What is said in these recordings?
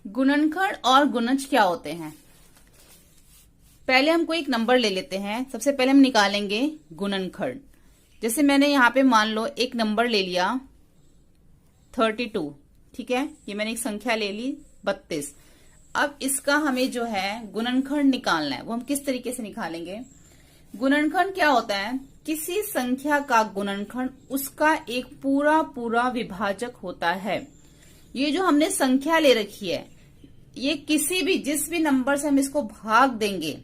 गुणनखंड और गुणज क्या होते हैं? पहले हमको एक नंबर ले लेते हैं। सबसे पहले हम निकालेंगे गुणनखंड। जैसे मैंने यहाँ पे मान लो एक नंबर ले लिया 32, ठीक है, ये मैंने एक संख्या ले ली 32। अब इसका हमें जो है गुणनखंड निकालना है। वो हम किस तरीके से निकालेंगे? गुणनखंड क्या होता है? किसी संख्या का गुणनखंड उसका एक पूरा पूरा विभाजक होता है। ये जो हमने संख्या ले रखी है, ये किसी भी जिस भी नंबर से हम इसको भाग देंगे,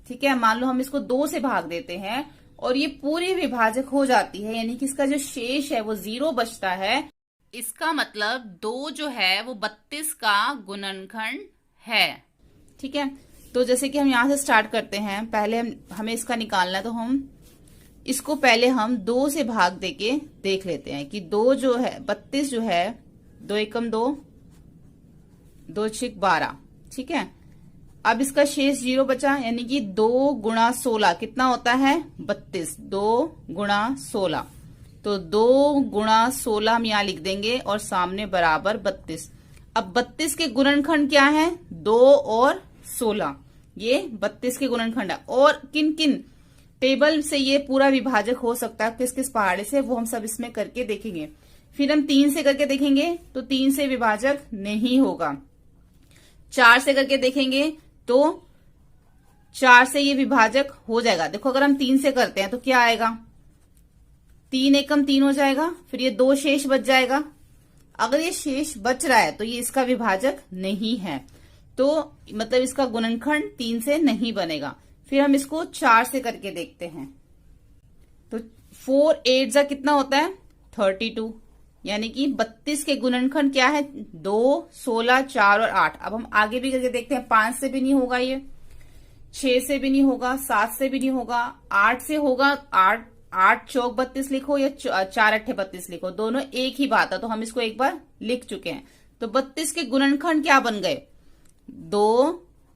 ठीक है, मान लो हम इसको 2 से भाग देते हैं और ये पूरी विभाजक हो जाती है, यानी कि इसका जो शेष है वो 0 बचता है। इसका मतलब 2 जो है वो 32 का गुणनखंड है। ठीक है, तो जैसे कि हम यहां से स्टार्ट करते हैं। पहले हमें इसका निकालना है, तो हम इसको पहले हम 2 से भाग देके देख लेते हैं कि 2 जो है 32 जो है 2 एकम 2, 2 छिक 12, ठीक है। अब इसका शेष 0 बचा, यानी कि 2 गुणा 16 कितना होता है? 32। 2 गुणा 16, तो 2 गुणा 16 हम यहाँ लिख देंगे और सामने बराबर 32। अब 32 के गुणनखंड क्या है? 2 और 16, ये 32 के गुणनखंड है। और किन किन टेबल से ये पूरा विभाजक हो सकता है, किस किस पहाड़े से, वो हम सब इसमें करके देखेंगे। फिर हम 3 से करके देखेंगे तो 3 से विभाजक नहीं होगा। 4 से करके देखेंगे तो 4 से ये विभाजक हो जाएगा। देखो अगर हम 3 से करते हैं तो क्या आएगा? 3 एकम 3 हो जाएगा, फिर ये 2 शेष बच जाएगा। अगर ये शेष बच रहा है तो ये इसका विभाजक नहीं है, तो मतलब इसका गुणनखंड 3 से नहीं बनेगा। फिर हम इसको 4 से करके देखते हैं, तो 4 8 जा कितना होता है? 32, यानी कि 32 के गुणनखंड क्या है? 2, 16, 4 और 8। अब हम आगे भी करके देखते हैं। 5 से भी नहीं होगा, ये 6 से भी नहीं होगा, 7 से भी नहीं होगा, 8 से होगा। 8 चौक 32 लिखो या 4 अट्ठे 32 लिखो, दोनों एक ही बात है, तो हम इसको एक बार लिख चुके हैं। तो 32 के गुणनखंड क्या बन गए? 2,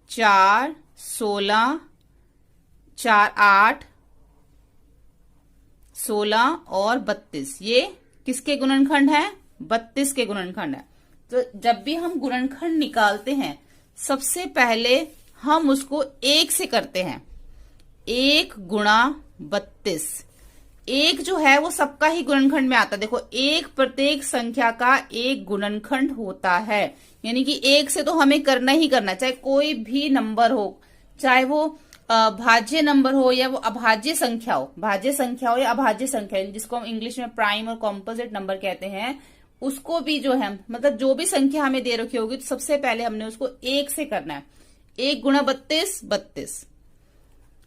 4, 16, 4 8, 16 और 32। ये किसके गुणनखंड है? 32 के गुणनखंड है। तो जब भी हम गुणनखंड निकालते हैं, सबसे पहले हम उसको 1 से करते हैं। 1 गुणा 32, 1 जो है वो सबका ही गुणनखंड में आता है। देखो, एक प्रत्येक संख्या का एक गुणनखंड होता है, यानी कि 1 से तो हमें करना ही करना, चाहे कोई भी नंबर हो, चाहे वो भाज्य नंबर हो या वो अभाज्य संख्या हो, भाज्य संख्या हो या अभाज्य संख्या, जिसको हम इंग्लिश में प्राइम और कॉम्पोजिट नंबर कहते हैं, उसको भी जो है मतलब जो भी संख्या हमें दे रखी होगी, तो सबसे पहले हमने उसको 1 से करना है। 1 गुणा 32, 32,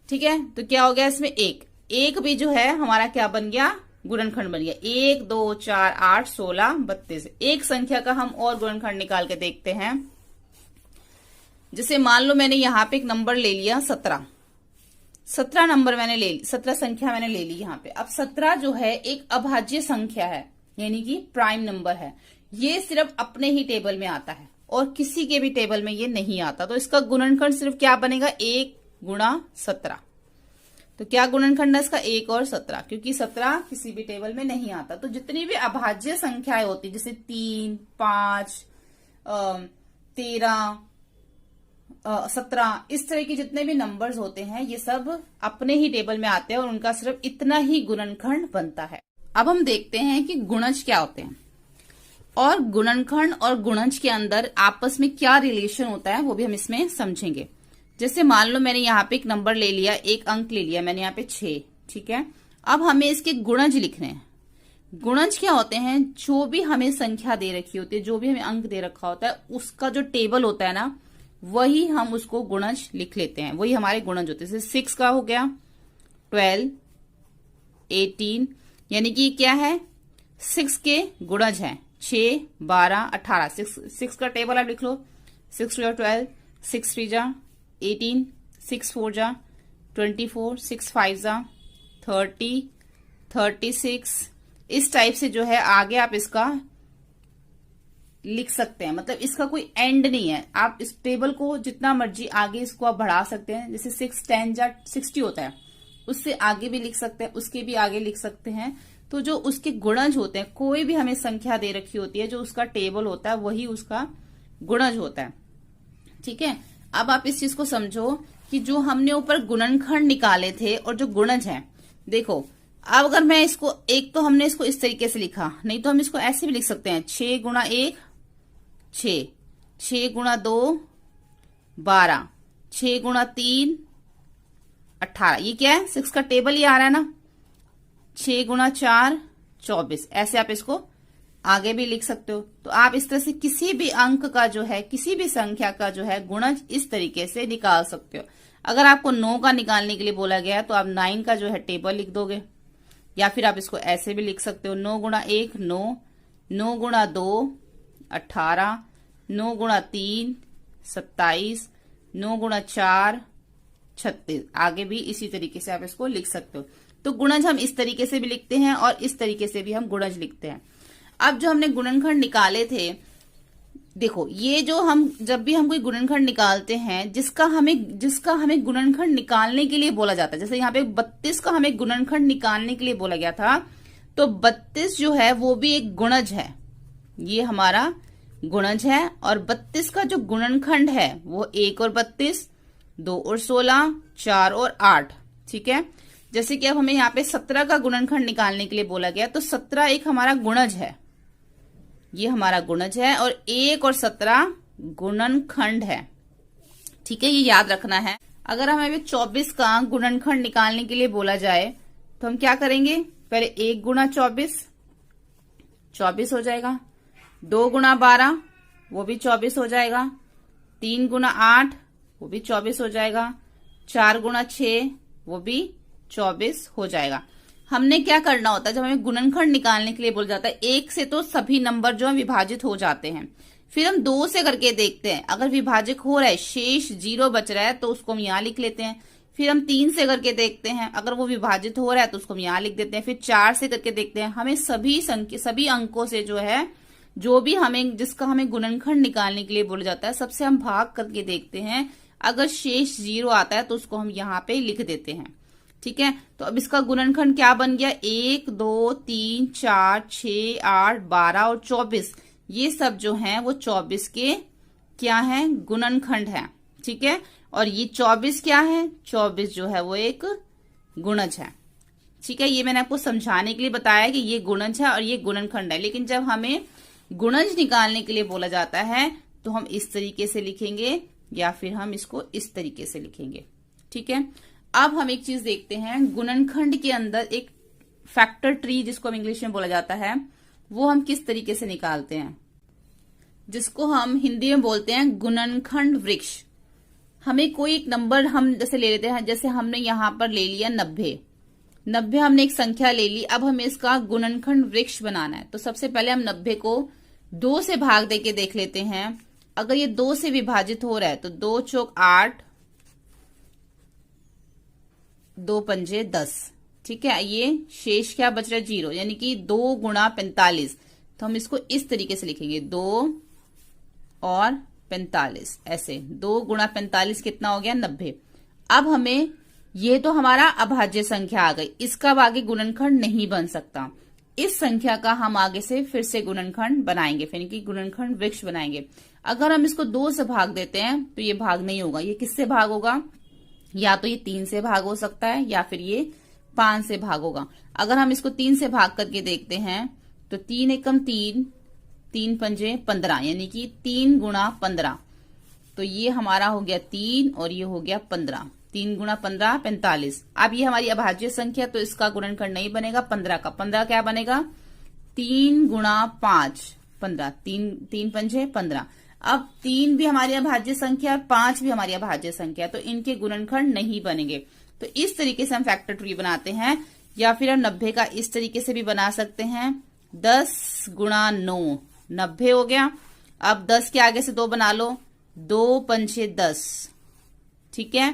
ठीक है। तो क्या हो गया इसमें? 1 भी जो है हमारा क्या बन गया? गुणनखंड बन गया। 1 2 4 8 16 32। एक संख्या का हम और गुणनखंड निकाल के देखते हैं। जैसे मान लो मैंने यहां पे एक नंबर ले लिया 17 नंबर मैंने ले ली, 17 संख्या मैंने ले ली यहाँ पे। अब 17 जो है एक अभाज्य संख्या है, यानी कि प्राइम नंबर है। ये सिर्फ अपने ही टेबल में आता है और किसी के भी टेबल में ये नहीं आता। तो इसका गुणनखंड सिर्फ क्या बनेगा? 1 गुणा 17। तो क्या गुणनखंड है इसका? 1 और 17, क्योंकि 17 किसी भी टेबल में नहीं आता। तो जितनी भी अभाज्य संख्याएं होती, जैसे 3, 5, 13, 17, इस तरह के जितने भी नंबर्स होते हैं, ये सब अपने ही टेबल में आते हैं और उनका सिर्फ इतना ही गुणनखंड बनता है। अब हम देखते हैं कि गुणज क्या होते हैं और गुणनखंड और गुणज के अंदर आपस में क्या रिलेशन होता है, वो भी हम इसमें समझेंगे। जैसे मान लो मैंने यहाँ पे एक नंबर ले लिया, एक अंक ले लिया मैंने यहाँ पे 6, ठीक है। अब हमें इसके गुणज लिखने हैं। गुणज क्या होते हैं? जो भी हमें संख्या दे रखी होती है, जो भी हमें अंक दे रखा होता है, उसका जो टेबल होता है ना, वही हम उसको गुणज लिख लेते हैं। वही हमारे गुणज होते हैं। जैसे 6 का हो गया 12, 18, यानी कि क्या है? 6 के गुणज हैं 6, 12, 18। 6 का टेबल आप लिख लो। 6 2 12, 6 3 जा 18, 6 4 जा 24, 6 5 जा 30, 36। इस टाइप से जो है आगे आप इसका लिख सकते हैं। मतलब इसका कोई एंड नहीं है। आप इस टेबल को जितना मर्जी आगे इसको आप बढ़ा सकते हैं। जैसे 6 10 जा 60 होता है, उससे आगे भी लिख सकते हैं, उसके भी आगे लिख सकते हैं। तो जो उसके गुणज होते हैं, कोई भी हमें संख्या दे रखी होती है, जो उसका टेबल होता है, वही उसका गुणज होता है। ठीक है, अब आप इस चीज को समझो कि जो हमने ऊपर गुणनखंड निकाले थे और जो गुणज है, देखो अब अगर मैं इसको, एक तो हमने इसको इस तरीके से लिखा, नहीं तो हम इसको ऐसे भी लिख सकते हैं 6 गुणा 1 6, 6 गुणा 2 12, 6 गुणा 3 18। ये क्या है, 6 का टेबल ही आ रहा है ना। 6 गुणा 4 24। ऐसे आप इसको आगे भी लिख सकते हो। तो आप इस तरह से किसी भी अंक का जो है, किसी भी संख्या का जो है गुणज इस तरीके से निकाल सकते हो। अगर आपको 9 का निकालने के लिए बोला गया है तो आप 9 का जो है टेबल लिख दोगे, या फिर आप इसको ऐसे भी लिख सकते हो 9 गुणा 1 9, 9 गुणा 2 18, 9 गुणा 3 27, 9 गुणा 4 36। आगे भी इसी तरीके से आप इसको लिख सकते हो। तो गुणज हम इस तरीके से भी लिखते हैं और इस तरीके से भी हम गुणज लिखते हैं। अब जो हमने गुणनखंड निकाले थे, देखो ये जो हम, जब भी हम कोई गुणनखंड निकालते हैं जिसका हमें गुणनखंड निकालने के लिए बोला जाता है, जैसे यहाँ पे 32 का हमें गुणनखंड निकालने के लिए बोला गया था, तो 32 जो है वो भी एक गुणज है, ये हमारा गुणज है। और 32 का जो गुणनखंड है वो 1 और 32, 2 और 16, 4 और 8। ठीक है, जैसे कि अब हमें यहाँ पे 17 का गुणनखंड निकालने के लिए बोला गया, तो 17 एक हमारा गुणज है, ये हमारा गुणज है, और 1 और 17 गुणनखंड है। ठीक है, ये याद रखना है। अगर हमें 24 का गुणनखंड निकालने के लिए बोला जाए तो हम क्या करेंगे, पहले 1 गुणा 24 24 हो जाएगा, 2 गुणा 12 वो भी 24 हो जाएगा, 3 गुणा 8 वो भी 24 हो जाएगा, 4 गुणा 6 वो भी 24 हो जाएगा। हमने क्या करना होता है, जब हमें गुणनखंड निकालने के लिए बोला जाता है, 1 से तो सभी नंबर जो है विभाजित हो जाते हैं, फिर हम 2 से करके देखते हैं, अगर विभाजक हो रहा है, शेष 0 बच रहा है तो उसको हम यहाँ लिख लेते हैं। फिर हम 3 से करके देखते हैं, अगर वो विभाजित हो रहा है तो उसको हम यहाँ लिख देते हैं। फिर 4 से करके देखते हैं। हमें सभी अंकों से जो है, जो भी हमें, जिसका हमें गुणनखंड निकालने के लिए बोला जाता है, सबसे हम भाग करके देखते हैं। अगर शेष 0 आता है तो उसको हम यहाँ पे लिख देते हैं। ठीक है, तो अब इसका गुणनखंड क्या बन गया, 1 2 3 4 6 8 12 और 24। ये सब जो हैं वो 24 के क्या है, गुणनखंड है। ठीक है, और ये 24 क्या है, 24 जो है वो एक गुणज है। ठीक है, ये मैंने आपको समझाने के लिए बताया कि ये गुणज है और ये गुणनखंड है। लेकिन जब हमें गुणज निकालने के लिए बोला जाता है तो हम इस तरीके से लिखेंगे या फिर हम इसको इस तरीके से लिखेंगे। ठीक है, अब हम एक चीज देखते हैं, गुणनखंड के अंदर एक फैक्टर ट्री, जिसको हम इंग्लिश में बोला जाता है, वो हम किस तरीके से निकालते हैं, जिसको हम हिंदी में बोलते हैं गुणनखंड वृक्ष। हमें कोई एक नंबर हम जैसे ले लेते हैं, जैसे हमने यहां पर ले लिया 90 हमने एक संख्या ले ली। अब हमें इसका गुणनखंड वृक्ष बनाना है, तो सबसे पहले हम 90 को 2 से भाग देके देख लेते हैं। अगर ये 2 से विभाजित हो रहा है तो 2 चौक 8, 2 पंजे 10। ठीक है, ये शेष क्या बच रहा है, 0, यानी कि 2 गुणा 45। तो हम इसको इस तरीके से लिखेंगे, 2 और 45, ऐसे 2 गुणा 45 कितना हो गया, 90। अब हमें, ये तो हमारा अभाज्य संख्या आ गई, इसका अब आगे गुणनखंड नहीं बन सकता। इस संख्या का हम आगे से फिर से गुणनखंड बनाएंगे, फिर कि गुणनखंड वृक्ष बनाएंगे। अगर हम इसको 2 से भाग देते हैं तो ये भाग नहीं होगा। ये किससे भाग होगा, या तो ये 3 से भाग हो सकता है या फिर ये 5 से भाग होगा। अगर हम इसको 3 से भाग करके देखते हैं तो 3 एकम 3, 3 पंजे 15, यानी कि 3 गुणा 15। तो ये हमारा हो गया 3 और ये हो गया 15। 3 गुणा 15 45। अब ये हमारी अभाज्य संख्या, तो इसका गुणनखंड नहीं बनेगा। 15 का 15 क्या बनेगा, 3 गुणा 5 15, 3 पंजे 15। अब 3 भी हमारी अभाज्य संख्या और 5 भी हमारी अभाज्य संख्या, तो इनके गुणनखंड नहीं बनेंगे। तो इस तरीके से हम फैक्टर ट्री बनाते हैं। या फिर हम 90 का इस तरीके से भी बना सकते हैं, 10 गुणा 9 90 हो गया। अब 10 के आगे से 2 बना लो, 2 पंजे 10। ठीक है,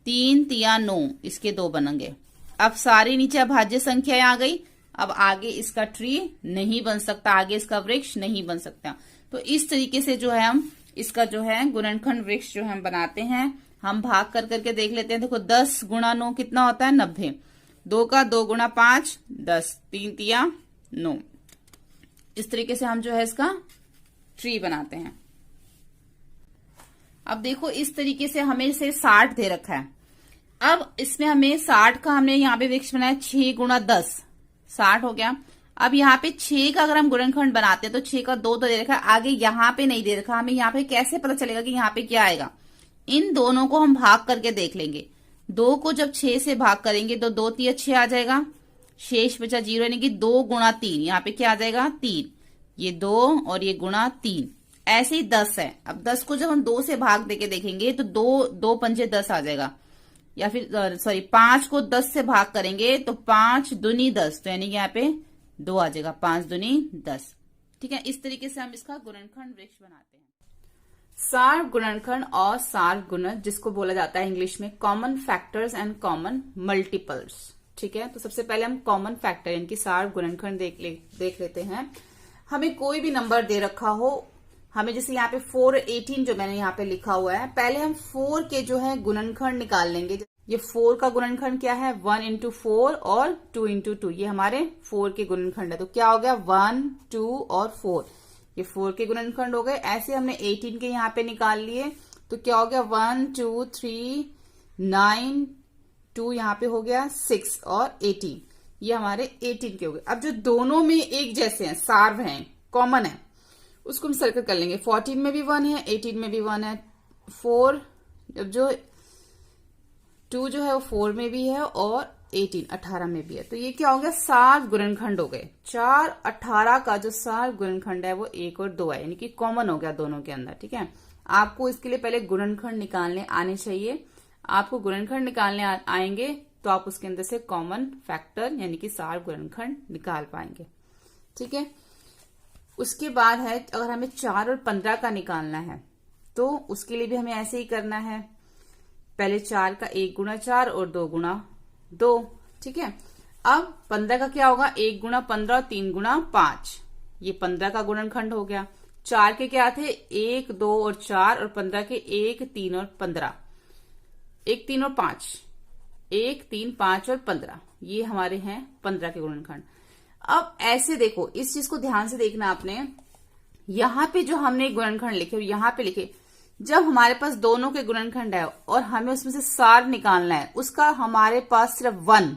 3 तिया 9, इसके 2 बनेंगे। अब सारी नीचे अभाज्य संख्या आ गई। अब आगे इसका ट्री नहीं बन सकता, आगे इसका वृक्ष नहीं बन सकता। तो इस तरीके से जो है हम इसका जो है गुणनखंड वृक्ष जो हम बनाते हैं। हम भाग कर करके देख लेते हैं। देखो 10 गुणा 9 कितना होता है, 90। 2 का 2 गुणा 5 10, 3 तिया 9। इस तरीके से हम जो है इसका ट्री बनाते हैं। अब देखो इस तरीके से हमें इसे 60 दे रखा है। अब इसमें हमें 60 का हमने यहाँ पे वृक्ष बनाया 6 गुणा 10, 60 हो गया। अब यहाँ पे 6 का अगर हम गुणनखंड बनाते हैं तो 6 का 2 तो दे रखा है, आगे यहाँ पे नहीं दे रखा। हमें यहाँ पे कैसे पता चलेगा कि यहाँ पे क्या आएगा? इन दोनों को हम भाग करके देख लेंगे। 2 को जब 6 से भाग करेंगे तो 2 3 6 आ जाएगा, शेष बचा 0, यानी कि 2 गुणा 3, यहाँ पे क्या आ जाएगा? 3, ये 2 और ये गुणा 3। ऐसे ही 10 है। अब 10 को जब हम 2 से भाग देके देखेंगे तो 2 पंजे 10 आ जाएगा, या फिर सॉरी 5 को 10 से भाग करेंगे तो 5 दूनी 10, तो यानी कि यहाँ पे 2 आ जाएगा, 5 दूनी 10। ठीक है, इस तरीके से हम इसका गुणनखंड वृक्ष बनाते हैं। सार गुणनखंड और सार गुणज, जिसको बोला जाता है इंग्लिश में common factors and common multiples. ठीक है, तो सबसे पहले हम कॉमन फैक्टर यानी कि सार गुणनखंड देख लेते हैं। हमें कोई भी नंबर दे रखा हो, हमें जैसे यहाँ पे 4 18 जो मैंने यहाँ पे लिखा हुआ है, पहले हम 4 के जो है गुणनखंड निकाल लेंगे। ये 4 का गुणनखंड क्या है? 1 इंटू 4 और 2 इंटू 2, ये हमारे 4 के गुणनखंड है। तो क्या हो गया? 1 2 और 4, ये 4 के गुणनखंड हो गए। ऐसे हमने 18 के यहाँ पे निकाल लिए, तो क्या हो गया? 1 2 3 9 2, यहाँ पे हो गया 6 और 18, ये हमारे 18 के हो गए। अब जो दोनों में एक जैसे हैं, सार्व हैं, कॉमन है, उसको हम सर्कल कर लेंगे। 14 में भी 1 है, 18 में भी 1 है, 4 अब जो 2 जो है वो 4 में भी है और 18 में भी है। तो ये क्या हो गया? 7 गुणनखंड हो गए। 4 18 का जो 7 गुणनखंड है वो 1 और 2 है, यानी कि कॉमन हो गया दोनों के अंदर। ठीक है, आपको इसके लिए पहले गुणनखंड निकालने आने चाहिए। आपको गुणनखंड निकालने आएंगे तो आप उसके अंदर से कॉमन फैक्टर यानी कि सार गुणनखंड निकाल पाएंगे। ठीक है, उसके बाद है अगर हमें 4 और 15 का निकालना है तो उसके लिए भी हमें ऐसे ही करना है। पहले 4 का 1 गुणा 4 और 2 गुणा 2। ठीक है, अब 15 का क्या होगा? 1 गुणा 15 और 3 गुणा 5, ये 15 का गुणनखंड हो गया। 4 के क्या थे? 1 2 और 4, और 15 के 1 3 और 15, 1 3 और 5, 1 3 5 और 15, ये हमारे हैं 15 के गुणनखंड। अब ऐसे देखो, इस चीज को ध्यान से देखना आपने, यहां पे जो हमने गुणनखंड लिखे और यहां पे लिखे, जब हमारे पास दोनों के गुणनखंड है और हमें उसमें से सार निकालना है, उसका हमारे पास सिर्फ 1,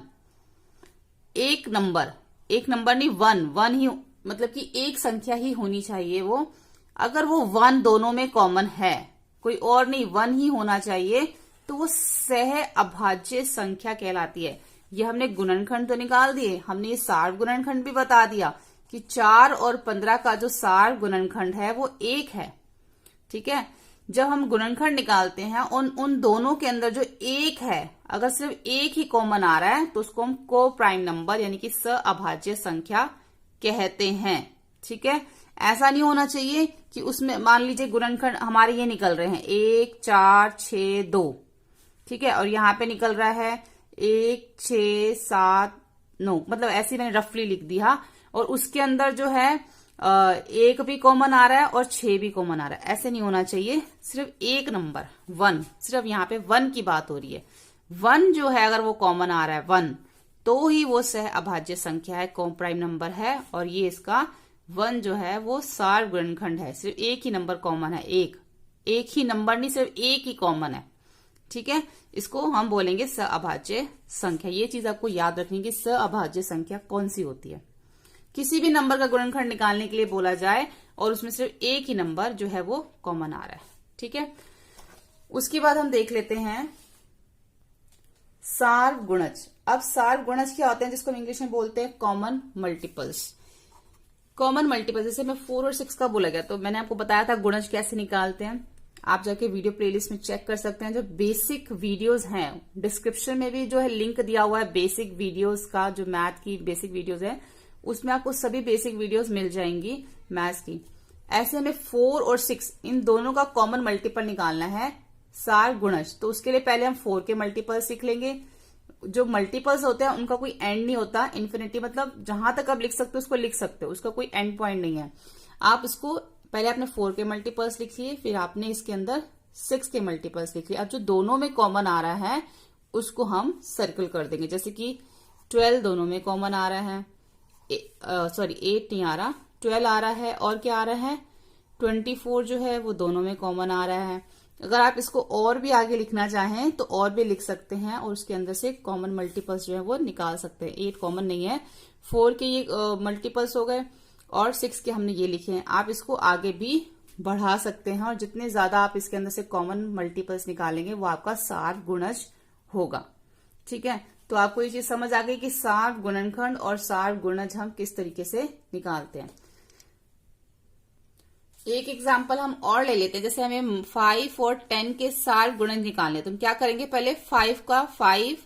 एक नंबर नहीं, 1 ही, मतलब कि एक संख्या ही होनी चाहिए वो। अगर वो 1 दोनों में कॉमन है, कोई और नहीं, 1 ही होना चाहिए, तो वो सह अभाज्य संख्या कहलाती है। ये हमने गुणनखंड तो निकाल दिए, हमने ये सार गुणनखंड भी बता दिया कि 4 और 15 का जो सार गुणनखंड है वो 1 है। ठीक है, जब हम गुणनखंड निकालते हैं उन दोनों के अंदर जो 1 है, अगर सिर्फ 1 ही कॉमन आ रहा है तो उसको हम को प्राइम नंबर यानी कि सअभाज्य संख्या कहते हैं। ठीक है, ऐसा नहीं होना चाहिए कि उसमें मान लीजिए गुणनखंड हमारे ये निकल रहे हैं 1 4 6 2, ठीक है, और यहाँ पे निकल रहा है 1 6 7 9, मतलब ऐसे मैंने रफली लिख दिया, और उसके अंदर जो है 1 भी कॉमन आ रहा है और 6 भी कॉमन आ रहा है। ऐसे नहीं होना चाहिए, सिर्फ एक नंबर 1, सिर्फ यहाँ पे 1 की बात हो रही है। 1 जो है अगर वो कॉमन आ रहा है 1, तो ही वो सह अभाज्य संख्या है, कॉम प्राइम नंबर है, और ये इसका 1 जो है वो सार गुणनखंड है। सिर्फ एक ही नंबर कॉमन है, एक ही नंबर नहीं, सिर्फ एक ही कॉमन है। ठीक है, इसको हम बोलेंगे सअभाज्य संख्या। ये चीज आपको याद रखनी कि सअभाज्य संख्या कौन सी होती है। किसी भी नंबर का गुणनखंड निकालने के लिए बोला जाए और उसमें सिर्फ एक ही नंबर जो है वो कॉमन आ रहा है। ठीक है, उसके बाद हम देख लेते हैं सार गुणज। अब सार गुणज क्या होते हैं, जिसको हम इंग्लिश में बोलते हैं कॉमन मल्टीपल्स। कॉमन मल्टीपल, जैसे मैं 4 और 6 का बोला गया, तो मैंने आपको बताया था गुणज कैसे निकालते हैं। आप जाके वीडियो प्लेलिस्ट में चेक कर सकते हैं, जो बेसिक वीडियोस हैं, डिस्क्रिप्शन में भी जो है लिंक दिया हुआ है बेसिक वीडियोस का, जो मैथ की बेसिक वीडियोस है, उसमें आपको सभी बेसिक वीडियोस मिल जाएंगी मैथ्स की। ऐसे हमें 4 और 6 इन दोनों का कॉमन मल्टीपल निकालना है, सार गुणज। तो उसके लिए पहले हम 4 के मल्टीपल सीख लेंगे। जो मल्टीपल्स होते हैं उनका कोई एंड नहीं होता, इन्फिनिटी, मतलब जहां तक आप लिख सकते हो उसको लिख सकते हो, उसका कोई एंड पॉइंट नहीं है। आप उसको पहले आपने 4 के मल्टीपल्स लिखिए, फिर आपने इसके अंदर 6 के मल्टीपल्स लिखिए। अब जो दोनों में कॉमन आ रहा है उसको हम सर्कल कर देंगे, जैसे कि 12 दोनों में कॉमन आ रहा है, 8 नहीं आ रहा, 12 आ रहा है, और क्या आ रहा है 24 जो है वो दोनों में कॉमन आ रहा है। अगर आप इसको और भी आगे लिखना चाहें तो और भी लिख सकते हैं और उसके अंदर से कॉमन मल्टीपल्स जो है वो निकाल सकते हैं। 8 कॉमन नहीं है, 4 के ये मल्टीपल्स हो गए और 6 के हमने ये लिखे हैं। आप इसको आगे भी बढ़ा सकते हैं और जितने ज्यादा आप इसके अंदर से कॉमन मल्टीपल्स निकालेंगे वो आपका सार गुणज होगा। ठीक है, तो आपको ये चीज समझ आ गई कि सार गुणनखंड और सार गुणज हम किस तरीके से निकालते हैं। एक एग्जाम्पल हम और ले लेते हैं। जैसे हमें 5 और 10 के सार गुणज निकालने, तो हम क्या करेंगे, पहले 5 का 5,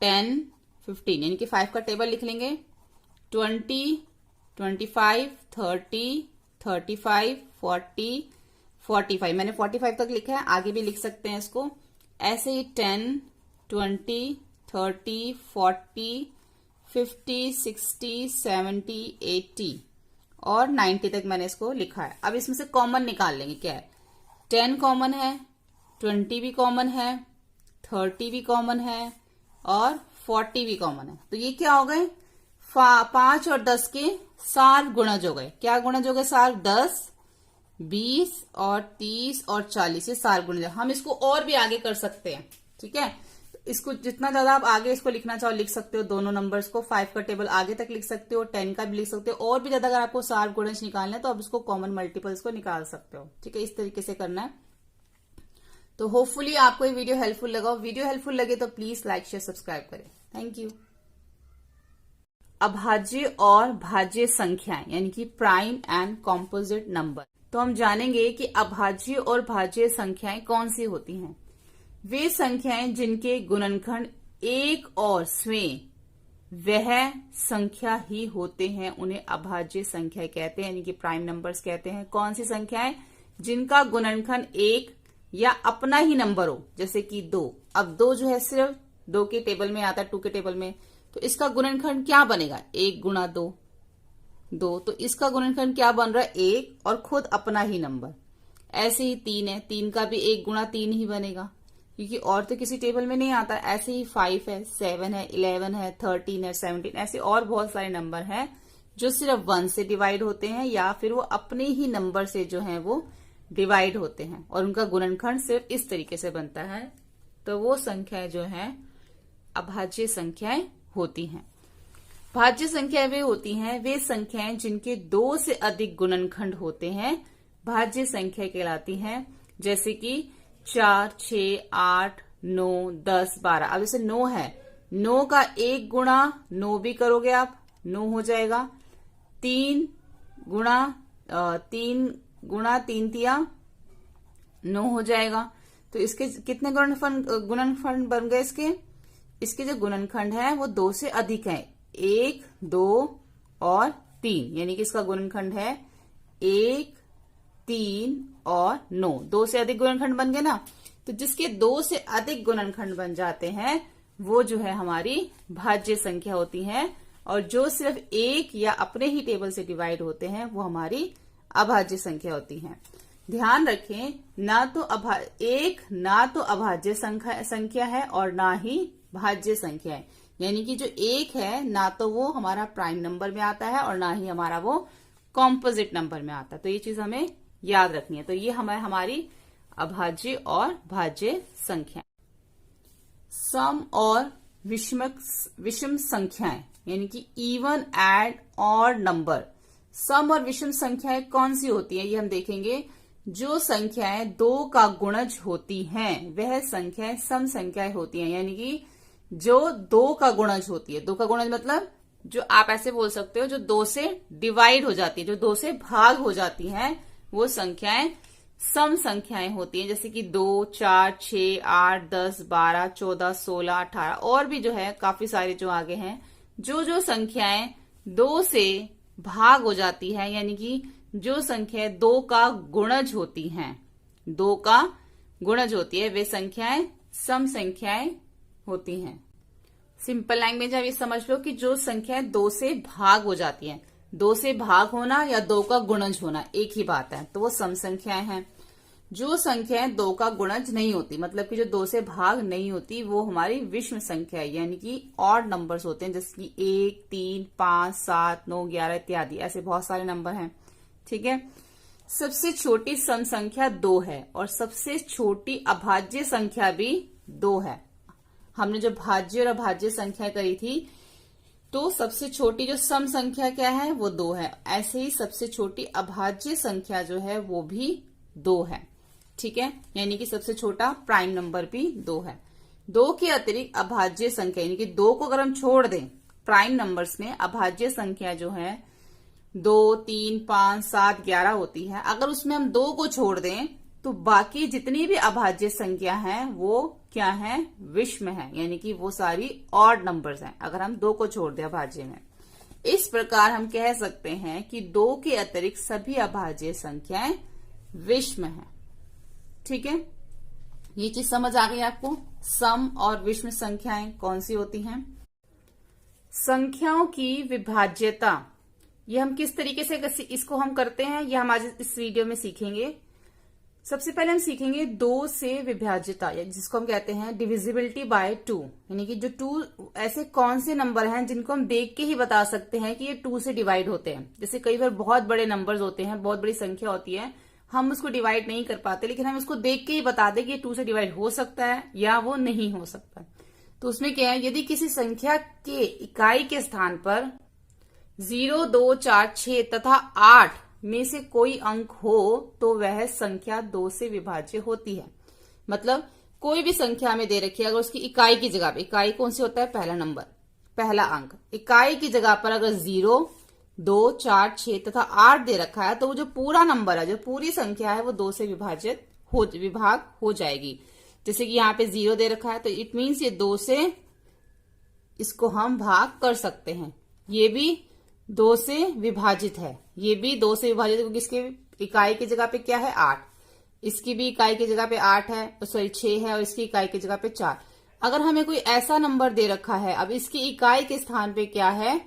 10, 15 यानी कि 5 का टेबल लिख लेंगे। 20, 25, 30, 35, 40, 45, मैंने 45 तक लिखा है, आगे भी लिख सकते हैं इसको। ऐसे ही 10, 20, 30, 40, 50, 60, 70, 80 और 90 तक मैंने इसको लिखा है। अब इसमें से कॉमन निकाल लेंगे। क्या है, 10 कॉमन है, 20 भी कॉमन है, 30 भी कॉमन है और 40 भी कॉमन है। तो ये क्या हो गए, 5 और 10 के सार गुणज हो गए। क्या गुणज हो गए, सार 10, 20 और 30 और 40 ये सार गुणज। हम इसको और भी आगे कर सकते हैं। ठीक है, इसको जितना ज्यादा आप आगे इसको लिखना चाहो लिख सकते हो। दोनों नंबर्स को 5 का टेबल आगे तक लिख सकते हो, 10 का भी लिख सकते हो। और भी ज्यादा अगर आपको सार गुणज निकालना है तो आप इसको कॉमन मल्टीपल्स को निकाल सकते हो। ठीक है, इस तरीके से करना है। तो होपफुली आपको ये वीडियो हेल्पफुल लगा। वीडियो हेल्पफुल लगे तो प्लीज लाइक शेयर सब्सक्राइब करें। Thank you. अभाज्य और भाज्य संख्याएं यानी कि प्राइम एंड कॉम्पोजिट नंबर। तो हम जानेंगे कि अभाज्य और भाज्य संख्याएं कौन सी होती हैं। वे संख्याएं जिनके गुणनखंड एक और स्वयं वह संख्या ही होते हैं उन्हें अभाज्य संख्या कहते हैं, यानी कि प्राइम नंबर्स कहते हैं। कौन सी संख्याएं, जिनका गुणनखंड एक या अपना ही नंबर हो, जैसे कि 2। अब 2 जो है सिर्फ 2 के टेबल में आता है, 2 के टेबल में, तो इसका गुणनखंड क्या बनेगा, 1 गुणा 2, 2। तो इसका गुणनखंड क्या बन रहा है, 1 और खुद अपना ही नंबर। ऐसे ही 3 है, 3 का भी 1 गुणा 3 ही बनेगा क्योंकि और तो किसी टेबल में नहीं आता। ऐसे ही 5 है, 7 है, 11 है, 13 है, 17, ऐसे और बहुत सारे नंबर हैं जो सिर्फ 1 से डिवाइड होते हैं या फिर वो अपने ही नंबर से जो है वो डिवाइड होते हैं और उनका गुणनखंड सिर्फ इस तरीके से बनता है। तो वो संख्याएं जो है अभाज्य संख्याएं होती हैं। भाज्य संख्याएं वे होती हैं, वे संख्याएं जिनके 2 से अधिक गुणनखंड होते हैं भाज्य संख्या कहलाती हैं। जैसे कि 4, 6, 8, 9, 10, 12। अब जैसे 9 है, 9 का 1 गुणा 9 भी करोगे आप, 9 हो जाएगा। 3 गुणा 3 तिया 9 हो जाएगा। तो इसके कितने गुणनखंड बन गए इसके जो गुणनखंड है वो 2 से अधिक है, 1, 2 और 3, यानी कि इसका गुणनखंड है 1, 3 और 9। 2 से अधिक गुणनखंड बन गए ना। तो जिसके 2 से अधिक गुणनखंड बन जाते हैं वो जो है हमारी भाज्य संख्या होती है और जो सिर्फ 1 या अपने ही टेबल से डिवाइड होते हैं वो हमारी अभाज्य संख्या होती है। ध्यान रखें, ना तो अभाज्य संख्या है और ना ही भाज्य संख्या है। यानी कि जो 1 है ना तो वो हमारा प्राइम नंबर में आता है और ना ही हमारा वो कॉम्पोजिट नंबर में आता है। तो ये चीज हमें याद रखनी है। तो ये हमारी अभाज्य और भाज्य संख्या। सम और विषम संख्याएं यानी कि इवन एड और नंबर। सम और विषम संख्याएं कौन सी होती है ये हम देखेंगे। जो संख्याएं 2 का गुणज होती हैं वह संख्याएं सम संख्याएं होती हैं, यानी कि जो 2 का गुणज होती है। 2 का गुणज मतलब जो आप ऐसे बोल सकते हो जो 2 से डिवाइड हो जाती है, जो 2 से भाग हो जाती हैं, वो संख्याएं सम संख्याएं होती हैं। जैसे कि 2, 4, 6, 8, 10, 12, 14, 16, 18 और भी जो है काफी सारे जो आगे हैं। जो संख्याएं 2 से भाग हो जाती है, यानी कि जो संख्या 2 का गुणज होती हैं, 2 का गुणज होती है, वे संख्याएं सम संख्याएं होती हैं। सिंपल लैंग्वेज आप ये समझ लो कि जो संख्याएं 2 से भाग हो जाती हैं, 2 से भाग होना या 2 का गुणज होना एक ही बात है, तो वो सम संख्याएं हैं। जो संख्याएं 2 का गुणज नहीं होती, मतलब कि जो 2 से भाग नहीं होती, वो हमारी विषम संख्या है, यानी कि ऑड नंबर्स होते हैं, जैसे कि 1, 3, 5, 7, 9, 11 इत्यादि। ऐसे बहुत सारे नंबर हैं। ठीक है। सबसे छोटी सम संख्या 2 है और सबसे छोटी अभाज्य संख्या भी 2 है। हमने जो भाज्य और अभाज्य संख्या करी थी, तो सबसे छोटी जो सम संख्या क्या है वो 2 है। ऐसे ही सबसे छोटी अभाज्य संख्या जो है वो भी 2 है। ठीक है, यानी कि सबसे छोटा प्राइम नंबर भी 2 है। 2 के अतिरिक्त अभाज्य संख्या, यानी कि 2 को अगर हम छोड़ दें प्राइम नंबर्स में, अभाज्य संख्या जो है 2, 3, 5, 7, 11 होती है। अगर उसमें हम 2 को छोड़ दें तो बाकी जितनी भी अभाज्य संख्या है वो क्या है, विषम है, यानी कि वो सारी ऑड नंबर्स हैं अगर हम 2 को छोड़ दें अभाज्य में। इस प्रकार हम कह सकते हैं कि 2 के अतिरिक्त सभी अभाज्य संख्याएं विषम है। ठीक है, ये चीज समझ आ गई आपको। सम और विषम संख्याएं कौन सी होती हैं। संख्याओं की विभाज्यता, ये हम किस तरीके से इसको हम करते हैं, ये हम आज इस वीडियो में सीखेंगे। सबसे पहले हम सीखेंगे 2 से विभाज्यता, जिसको हम कहते हैं डिविजिबिलिटी बाय 2, यानी कि जो 2 ऐसे कौन से नंबर हैं जिनको हम देख के ही बता सकते हैं कि ये 2 से डिवाइड होते हैं। जैसे कई बार बहुत बड़े नंबर्स होते हैं, बहुत बड़ी संख्या होती है, हम उसको डिवाइड नहीं कर पाते, लेकिन हम उसको देख के ही बता दें कि ये 2 से डिवाइड हो सकता है या वो नहीं हो सकता। तो उसमें क्या है, यदि किसी संख्या के इकाई के स्थान पर 0, 2, 4, 6 तथा 8 में से कोई अंक हो तो वह संख्या 2 से विभाज्य होती है। मतलब कोई भी संख्या में दे रखी है, अगर उसकी इकाई की जगह पे, इकाई कौन सी होता है, पहला नंबर, पहला अंक, इकाई की जगह पर अगर 0, 2, 4, 6 तथा 8 दे रखा है तो वो जो पूरा नंबर है, जो पूरी संख्या है वो 2 से विभाग हो जाएगी। जैसे कि यहाँ पे 0 दे रखा है तो इट मीन्स ये 2 से इसको हम भाग कर सकते हैं। ये भी 2 से विभाजित है, ये भी 2 से विभाजित है, क्योंकि इसके इकाई की जगह पे क्या है 8, इसकी भी इकाई की जगह पे 8 है, सॉरी 6 है, और इसकी इकाई की जगह पे 4। अगर हमें कोई ऐसा नंबर दे रखा है, अब इसकी इकाई के स्थान पे क्या है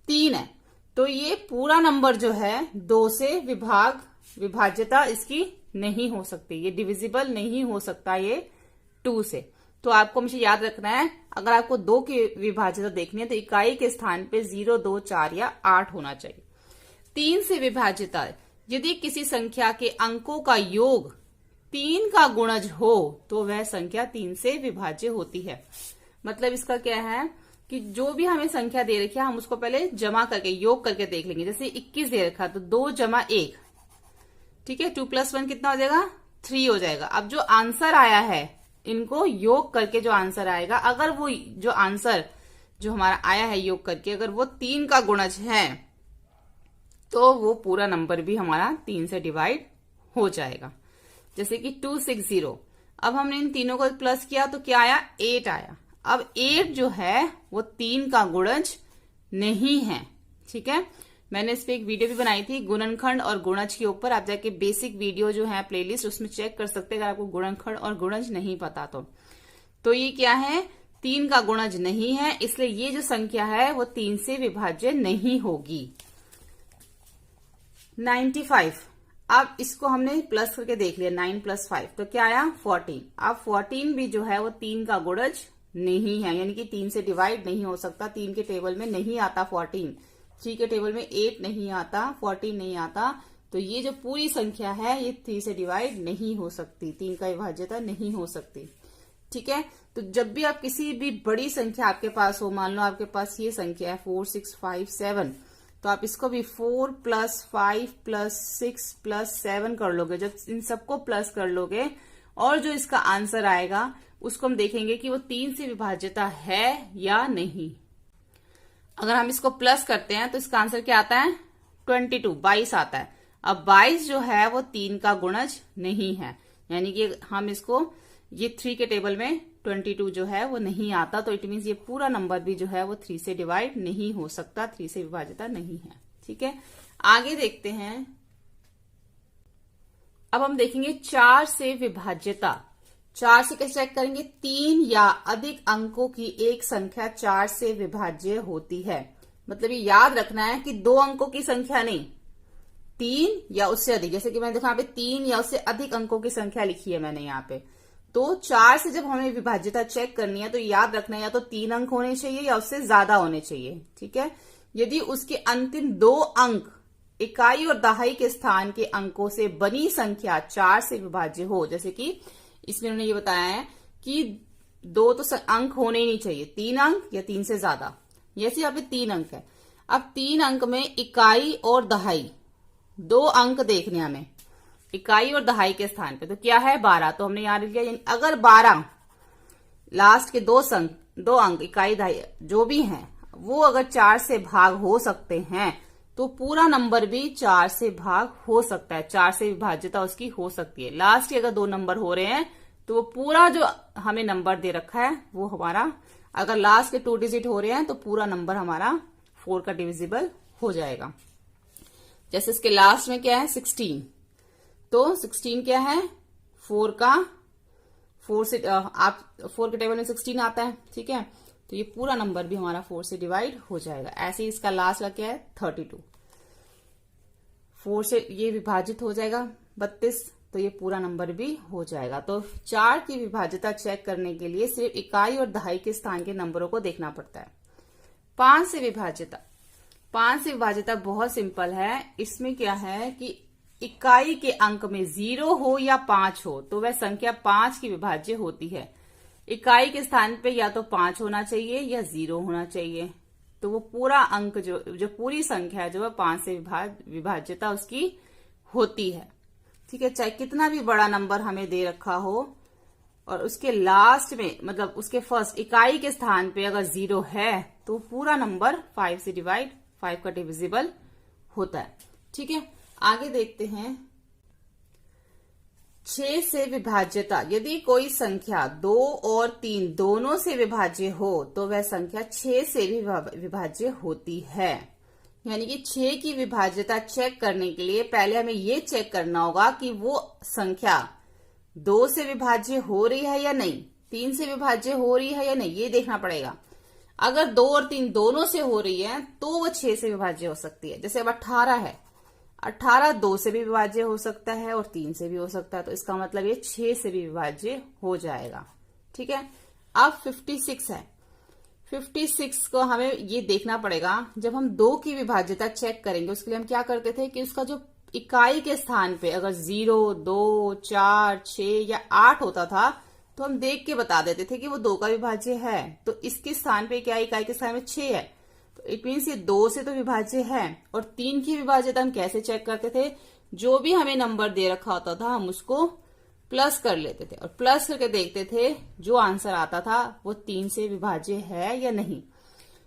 3 है, तो ये पूरा नंबर जो है 2 से विभाज्यता इसकी नहीं हो सकती, ये डिविजिबल नहीं हो सकता ये 2 से। तो आपको हमेशा याद रखना है, अगर आपको 2 की विभाज्यता देखनी है तो इकाई के स्थान पे 0, 2, 4 या 8 होना चाहिए। 3 से विभाज्यता, यदि किसी संख्या के अंकों का योग 3 का गुणज हो तो वह संख्या 3 से विभाज्य होती है। मतलब इसका क्या है कि जो भी हमें संख्या दे रखी है हम उसको पहले जमा करके, योग करके देख लेंगे। जैसे 21 दे रखा तो 2 जमा 1, ठीक है, 2 + 1 कितना हो जाएगा, 3 हो जाएगा। अब जो आंसर आया है, इनको योग करके जो आंसर आएगा, अगर वो जो आंसर जो हमारा आया है योग करके अगर वो 3 का गुणज है तो वो पूरा नंबर भी हमारा 3 से डिवाइड हो जाएगा। जैसे कि 260, अब हमने इन तीनों को प्लस किया तो क्या आया, 8 आया। अब 8 जो है वो 3 का गुणज नहीं है। ठीक है, मैंने इस पे एक वीडियो भी बनाई थी गुणनखंड और गुणज के ऊपर, आप जाके बेसिक वीडियो जो है प्लेलिस्ट उसमें चेक कर सकते हैं अगर आपको गुणनखंड और गुणज नहीं पता तो ये क्या है, 3 का गुणज नहीं है, इसलिए ये जो संख्या है वो 3 से विभाज्य नहीं होगी। 95, अब इसको हमने प्लस करके देख लिया, 9 + 5 तो क्या आया 14। अब 14 भी जो है वो 3 का गुणज नहीं है, यानी कि 3 से डिवाइड नहीं हो सकता। 3 के टेबल में नहीं आता 14, 3 के टेबल में 8 नहीं आता, 14 नहीं आता, तो ये जो पूरी संख्या है ये 3 से डिवाइड नहीं हो सकती, 3 का विभाज्यता नहीं हो सकती। ठीक है, तो जब भी आप किसी भी बड़ी संख्या आपके पास हो, मान लो आपके पास ये संख्या है 4, 6, 5, 7, तो आप इसको भी 4 + 5 + 6 + 7 कर लोगे। जब इन सबको प्लस कर लोगे और जो इसका आंसर आएगा उसको हम देखेंगे कि वो 3 से विभाज्यता है या नहीं। अगर हम इसको प्लस करते हैं तो इसका आंसर क्या आता है, 22 आता है। अब 22 जो है वो 3 का गुणज नहीं है, यानी कि हम इसको ये 3 के टेबल में 22 जो है वो नहीं आता, तो इट मीन्स ये पूरा नंबर भी जो है वो 3 से डिवाइड नहीं हो सकता, 3 से विभाज्यता नहीं है। ठीक है, आगे देखते हैं। अब हम देखेंगे 4 से विभाज्यता। 4 से कैसे चेक करेंगे, 3 या अधिक अंकों की एक संख्या 4 से विभाज्य होती है। मतलब ये याद रखना है कि 2 अंकों की संख्या नहीं, 3 या उससे अधिक। जैसे कि मैंने देखा यहाँ पे 3 या उससे अधिक अंकों की संख्या लिखी है मैंने यहाँ पे, तो 4 से जब हमें विभाज्यता चेक करनी है तो याद रखना है या तो 3 अंक होने चाहिए या उससे ज्यादा होने चाहिए। ठीक है, यदि उसके अंतिम 2 अंक इकाई और दहाई के स्थान के अंकों से बनी संख्या 4 से विभाज्य हो। जैसे कि इसमें उन्होंने ये बताया है कि 2 तो अंक होने ही नहीं चाहिए, 3 अंक या 3 से ज्यादा। जैसे यहाँ पे 3 अंक है, अब 3 अंक में इकाई और दहाई 2 अंक देखने हमें, इकाई और दहाई के स्थान पे तो क्या है 12, तो हमने यहां लिख लिया। यानी अगर 12 लास्ट के 2 अंक इकाई दहाई जो भी हैं वो अगर 4 से भाग हो सकते हैं तो पूरा नंबर भी 4 से भाग हो सकता है, 4 से विभाज्यता उसकी हो सकती है। लास्ट के अगर 2 नंबर हो रहे हैं तो वो पूरा जो हमें नंबर दे रखा है वो हमारा, अगर लास्ट के 2 डिजिट हो रहे हैं तो पूरा नंबर हमारा 4 का डिविजिबल हो जाएगा। जैसे इसके लास्ट में क्या है 16, तो 16 क्या है 4 से आप 4 के टेबल में 16 आता है, ठीक है, तो ये पूरा नंबर भी हमारा 4 से डिवाइड हो जाएगा। ऐसे ही इसका लास्ट का क्या है 32, 4 से ये विभाजित हो जाएगा 32, तो ये पूरा नंबर भी हो जाएगा। तो 4 की विभाज्यता चेक करने के लिए सिर्फ इकाई और दहाई के स्थान के नंबरों को देखना पड़ता है। 5 से विभाज्यता बहुत सिंपल है। इसमें क्या है कि इकाई के अंक में 0 हो या 5 हो तो वह संख्या 5 की विभाज्य होती है। इकाई के स्थान पे या तो 5 होना चाहिए या 0 होना चाहिए, तो वो पूरा अंक जो पूरी संख्या है जो है 5 से विभाज्यता उसकी होती है। ठीक है, चाहे कितना भी बड़ा नंबर हमें दे रखा हो और उसके लास्ट में मतलब उसके फर्स्ट इकाई के स्थान पे अगर 0 है तो पूरा नंबर 5 से डिवाइड 5 का डिविजिबल होता है। ठीक है, आगे देखते हैं 6 से विभाज्यता। यदि कोई संख्या 2 और 3 दोनों से विभाज्य हो तो वह संख्या 6 से भी विभाज्य होती है। यानी कि 6 की विभाज्यता चेक करने के लिए पहले हमें ये चेक करना होगा कि वो संख्या 2 से विभाज्य हो रही है या नहीं, 3 से विभाज्य हो रही है या नहीं, ये देखना पड़ेगा। अगर 2 और 3 दोनों से हो रही है तो वो 6 से विभाज्य हो सकती है। जैसे अब 18 है, 18 2 से भी विभाज्य हो सकता है और 3 से भी हो सकता है, तो इसका मतलब ये 6 से भी विभाज्य हो जाएगा। ठीक है, अब 56 है, 56 को हमें ये देखना पड़ेगा। जब हम 2 की विभाज्यता चेक करेंगे उसके लिए हम क्या करते थे कि उसका जो इकाई के स्थान पे अगर 0, 2, 4, 6 या 8 होता था तो हम देख के बता देते थे कि वो 2 का विभाज्य है। तो इसके स्थान पे क्या इकाई के स्थान में 6 है, तो इट मीन्स ये 2 से तो विभाज्य है। और 3 की विभाज्यता हम कैसे चेक करते थे, जो भी हमें नंबर दे रखा होता था हम उसको प्लस कर लेते थे और प्लस करके देखते थे जो आंसर आता था वो 3 से विभाज्य है या नहीं।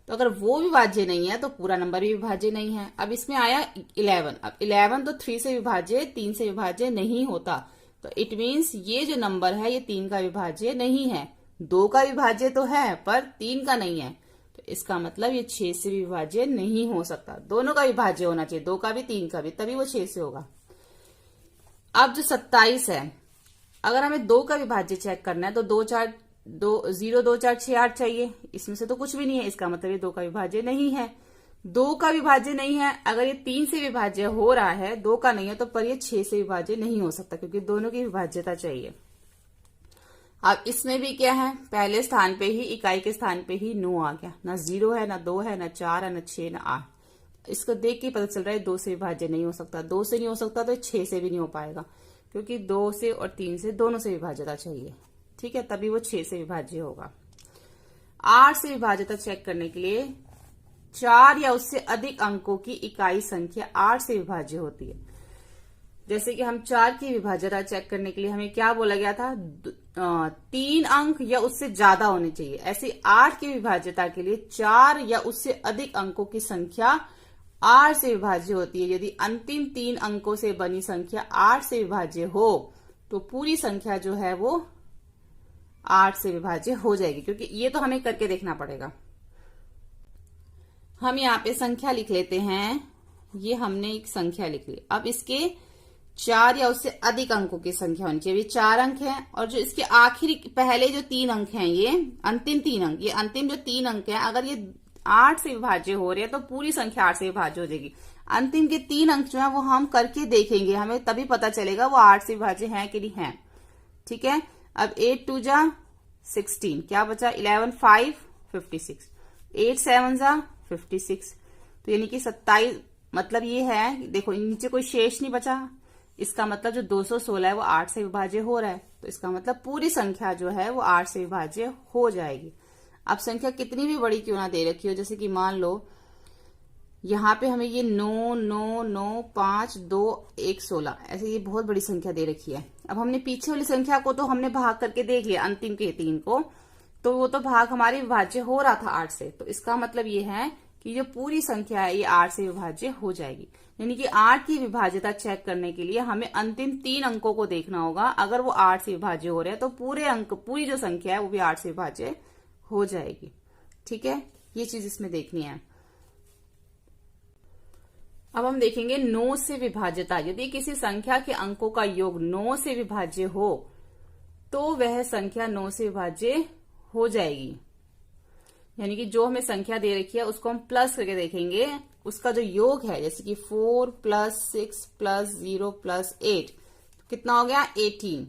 तो अगर वो विभाज्य नहीं है तो पूरा नंबर भी विभाज्य नहीं है। अब इसमें आया 11, अब 11 तो 3 से विभाज्य 3 से विभाज्य नहीं होता, तो इट मीन्स ये जो नंबर है ये 3 का विभाज्य नहीं है। 2 का विभाज्य तो है पर 3 का नहीं है, तो इसका मतलब ये 6 से भी विभाज्य नहीं हो सकता। दोनों का विभाज्य होना चाहिए, 2 का भी 3 का भी, तभी वो 6 से होगा। अब जो 27 है, अगर हमें 2 का विभाज्य चेक करना है तो 0 2 4 6 8 चाहिए, इसमें से तो कुछ भी नहीं है, इसका मतलब ये 2 का विभाज्य नहीं है। 2 का विभाज्य नहीं है, अगर ये 3 से विभाज्य हो रहा है, 2 का नहीं है, तो पर ये 6 से विभाज्य नहीं हो सकता क्योंकि दोनों की विभाज्यता चाहिए। अब इसमें भी क्या है, पहले स्थान पे ही इकाई के स्थान पे ही 9 आ गया, ना 0 है, ना 2 है, ना 4 है, ना 6, ना 8। इसको देख के पता चल रहा है 2 से विभाज्य नहीं हो सकता। 2 से नहीं हो सकता तो 6 से भी नहीं हो पाएगा क्योंकि 2 से और 3 से दोनों से विभाज्यता चाहिए। ठीक है, तभी वो 6 से विभाज्य होगा। 8 से विभाज्यता चेक करने के लिए 4 या उससे अधिक अंकों की इकाई संख्या 8 से विभाज्य होती है। जैसे कि हम 4 की विभाज्यता चेक करने के लिए हमें क्या बोला गया था, 3 अंक या उससे ज्यादा होने चाहिए। ऐसे 8 की विभाज्यता के लिए 4 या उससे अधिक अंकों की संख्या 8 से विभाज्य होती है। यदि अंतिम 3 अंकों से बनी संख्या 8 से विभाज्य हो तो पूरी संख्या जो है वो 8 से विभाज्य हो जाएगी, क्योंकि ये तो हमें करके देखना पड़ेगा। हम यहाँ पे संख्या लिख लेते हैं, ये हमने एक संख्या लिख ली। अब इसके 4 या उससे अधिक अंकों की संख्या होनी चाहिए। 4 अंक है और जो इसके आखिरी पहले जो 3 अंक हैं ये अंतिम 3 अंक, ये अंतिम जो 3 अंक हैं अगर ये 8 से विभाज्य हो रहे हैं तो पूरी संख्या 8 से विभाज्य हो जाएगी। अंतिम के 3 अंक जो है वो हम करके देखेंगे, हमें तभी पता चलेगा वो 8 से विभाज्य है कि नहीं है। ठीक है, अब 8 2 जा 16, क्या बचा 11 5 56, 8 7 जा 56, तो यानी कि 27 मतलब ये है, देखो नीचे कोई शेष नहीं बचा, इसका मतलब जो 216 है वो 8 से विभाज्य हो रहा है, तो इसका मतलब पूरी संख्या जो है वो 8 से विभाज्य हो जाएगी। अब संख्या कितनी भी बड़ी क्यों ना दे रखी हो, जैसे कि मान लो यहाँ पे हमें ये 9, 9, 9, 5, 2, 1, 16, ऐसे ये बहुत बड़ी संख्या दे रखी है। अब हमने पीछे वाली संख्या को तो हमने भाग करके देख लिया, अंतिम के 3 को, तो वो तो भाग हमारी विभाज्य हो रहा था 8 से, तो इसका मतलब ये है कि जो पूरी संख्या है ये 8 से विभाज्य हो जाएगी। यानी कि 8 की विभाज्यता चेक करने के लिए हमें अंतिम 3 अंकों को देखना होगा। अगर वो 8 से विभाज्य हो रहे हैं तो पूरे अंक, पूरी जो संख्या है वो भी 8 से विभाज्य हो जाएगी। ठीक है, ये चीज इसमें देखनी है। अब हम देखेंगे 9 से विभाज्यता। यदि किसी संख्या के अंकों का योग 9 से विभाज्य हो तो वह संख्या 9 से विभाज्य हो जाएगी। यानी कि जो हमें संख्या दे रखी है उसको हम प्लस करके देखेंगे, उसका जो योग है, जैसे कि 4 + 6 + 0 + 8 कितना हो गया 18।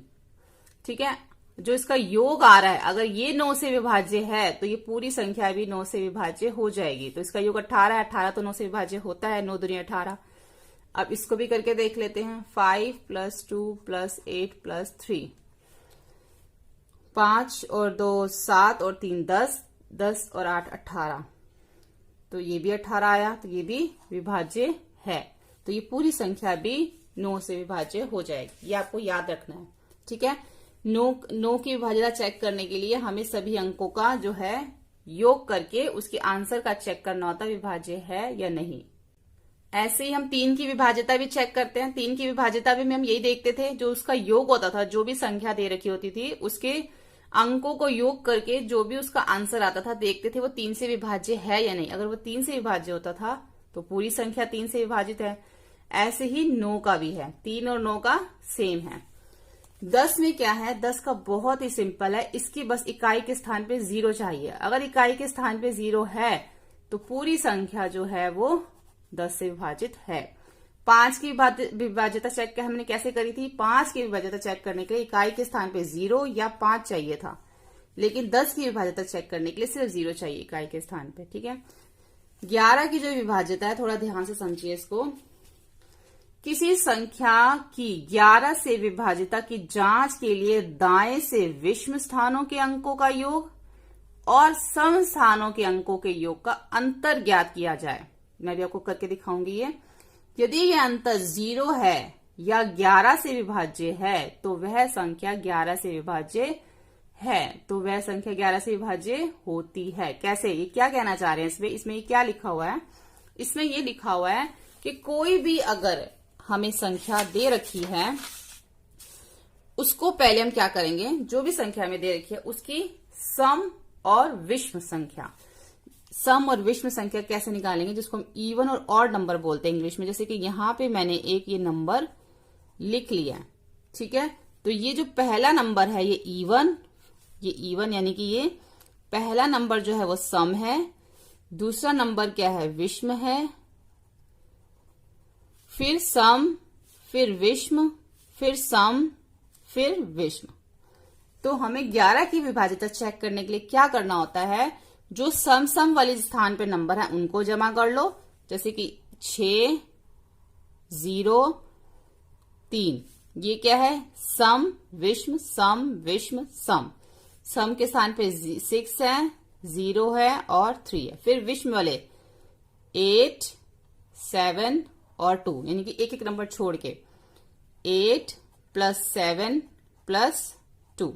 ठीक है, जो इसका योग आ रहा है अगर ये 9 से विभाज्य है तो ये पूरी संख्या भी 9 से विभाज्य हो जाएगी। तो इसका योग 18 है, 18 तो 9 से विभाज्य होता है, 9 दूनी 18। अब इसको भी करके देख लेते हैं, 5 + 2 + 8 + 3, 5 और 2 7 और 3 10, 10 और 8 18, तो ये भी 18 आया, तो ये भी विभाज्य है। तो ये पूरी संख्या भी 9 से विभाज्य हो जाएगी, ये आपको याद रखना है। ठीक है, 9 की विभाज्यता चेक करने के लिए हमें सभी अंकों का जो है योग करके उसके आंसर का चेक करना होता है विभाज्य है या नहीं। ऐसे ही हम 3 की विभाज्यता भी चेक करते हैं। 3 की विभाज्यता भी हम यही देखते थे, जो उसका योग होता था, जो भी संख्या दे रखी होती थी उसके अंकों को योग करके जो भी उसका आंसर आता था देखते थे वो 3 से विभाज्य है या नहीं। अगर वो 3 से विभाज्य होता था तो पूरी संख्या 3 से विभाजित है। ऐसे ही 9 का भी है, 3 और 9 का सेम है। 10 में क्या है, 10 का बहुत ही सिंपल है, इसकी बस इकाई के स्थान पे 0 चाहिए। अगर इकाई के स्थान पे 0 है तो पूरी संख्या जो है वो 10 से विभाजित है। 5 की विभाज्यता चेक हमने कैसे करी थी, 5 की विभाज्यता चेक करने के लिए इकाई के स्थान पे 0 या 5 चाहिए था, लेकिन 10 की विभाज्यता चेक करने के लिए सिर्फ 0 चाहिए इकाई के स्थान पे। ठीक है, 11 की जो विभाज्यता है, थोड़ा ध्यान से समझिए इसको। किसी संख्या की 11 से विभाज्यता की जांच के लिए दाएं से विषम स्थानों के अंकों का योग और सम स्थानों के अंकों के योग का अंतर ज्ञात किया जाए। मैं भी आपको करके दिखाऊंगी ये। यदि यह अंतर 0 है या 11 से विभाज्य है तो वह संख्या 11 से विभाज्य है, तो वह संख्या 11 से विभाज्य होती है। कैसे, ये क्या कहना चाह रहे हैं इसमें ये क्या लिखा हुआ है, इसमें ये लिखा हुआ है कि कोई भी अगर हमें संख्या दे रखी है उसको पहले हम क्या करेंगे, जो भी संख्या हमें दे रखी है उसकी सम और विषम संख्या, सम और विषम संख्या कैसे निकालेंगे, जिसको हम इवन और ऑड नंबर बोलते हैं इंग्लिश में। जैसे कि यहां पे मैंने एक ये नंबर लिख लिया है। ठीक है, तो ये जो पहला नंबर है ये इवन यानी कि ये पहला नंबर जो है वो सम है, दूसरा नंबर क्या है विषम है, फिर सम, फिर विषम, फिर सम, फिर विषम। तो हमें 11 की विभाज्यता चेक करने के लिए क्या करना होता है, जो सम वाले स्थान पे नंबर है उनको जमा कर लो। जैसे कि 6, 0, 3, ये क्या है सम विषम सम विषम सम। सम के स्थान पे 6 है, 0 है और 3 है। फिर विषम वाले 8, 7 और 2, यानी कि एक एक नंबर छोड़ के 8 + 7 + 2,